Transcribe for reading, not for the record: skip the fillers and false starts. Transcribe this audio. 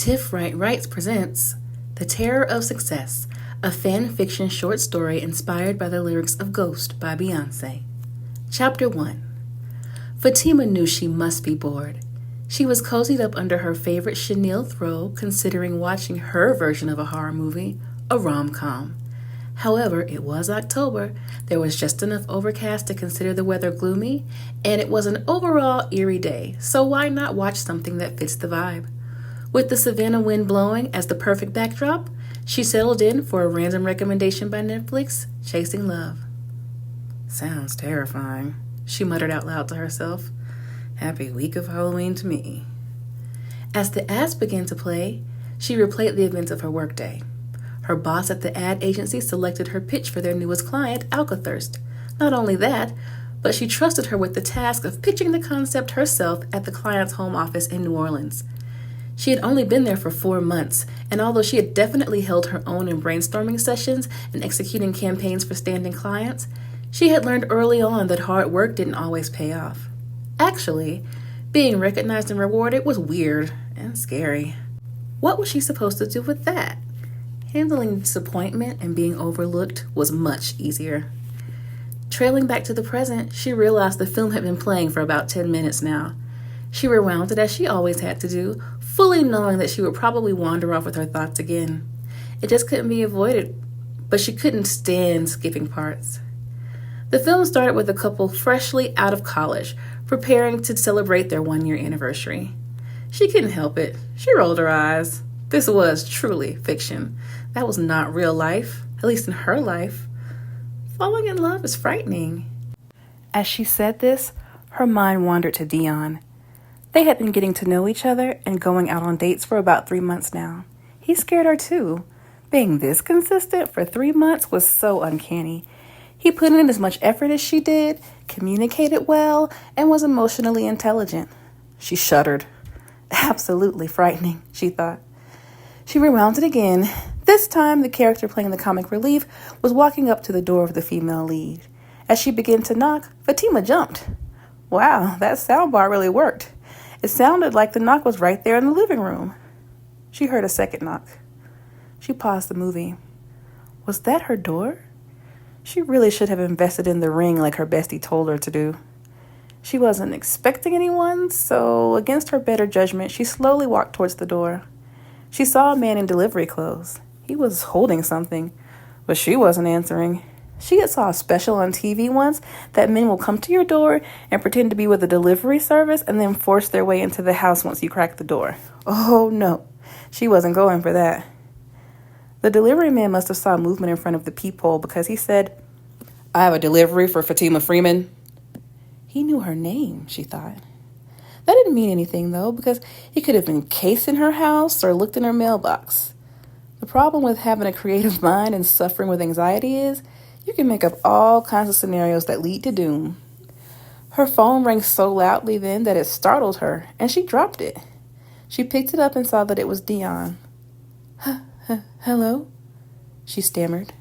Tiff Wright Writes presents The Terror of Success, a fan-fiction short story inspired by the lyrics of Ghost by Beyoncé. Chapter 1. Fatima knew she must be bored. She was cozied up under her favorite chenille throw, considering watching her version of a horror movie, a rom-com. However, it was October, there was just enough overcast to consider the weather gloomy, and it was an overall eerie day, so why not watch something that fits the vibe? With the Savannah wind blowing as the perfect backdrop, she settled in for a random recommendation by Netflix, Chasing Love. Sounds terrifying, she muttered out loud to herself. Happy week of Halloween to me. As the ads began to play, she replayed the events of her workday. Her boss at the ad agency selected her pitch for their newest client, Alcathrist. Not only that, but she trusted her with the task of pitching the concept herself at the client's home office in New Orleans. She had only been there for 4 months, and although she had definitely held her own in brainstorming sessions and executing campaigns for standing clients, she had learned early on that hard work didn't always pay off. Actually, being recognized and rewarded was weird and scary. What was she supposed to do with that? Handling disappointment and being overlooked was much easier. Trailing back to the present, she realized the film had been playing for about 10 minutes now. She rewound it as she always had to do, fully knowing that she would probably wander off with her thoughts again. It just couldn't be avoided, but she couldn't stand skipping parts. The film started with a couple freshly out of college, preparing to celebrate their 1-year anniversary. She couldn't help it. She rolled her eyes. This was truly fiction. That was not real life, at least in her life. Falling in love is frightening. As she said this, her mind wandered to Dion. They had been getting to know each other and going out on dates for about 3 months now. He scared her too. Being this consistent for 3 months was so uncanny. He put in as much effort as she did, communicated well, and was emotionally intelligent. She shuddered. Absolutely frightening, she thought. She rewound it again. This time, the character playing the comic relief was walking up to the door of the female lead. As she began to knock, Fatima jumped. Wow, that soundbar really worked. It sounded like the knock was right there in the living room. She heard a second knock. She paused the movie. Was that her door? She really should have invested in the ring like her bestie told her to do. She wasn't expecting anyone, so against her better judgment, she slowly walked towards the door. She saw a man in delivery clothes. He was holding something, but she wasn't answering. She had saw a special on TV once that men will come to your door and pretend to be with a delivery service and then force their way into the house once you crack the door. Oh no, she wasn't going for that. The delivery man must have saw movement in front of the peephole because he said, "I have a delivery for Fatima Freeman." He knew her name, she thought. That didn't mean anything though, because he could have been cased in her house or looked in her mailbox. The problem with having a creative mind and suffering with anxiety is you can make up all kinds of scenarios that lead to doom. Her phone rang so loudly then that it startled her, and she dropped it. She picked it up and saw that it was Dion. Hello? She stammered.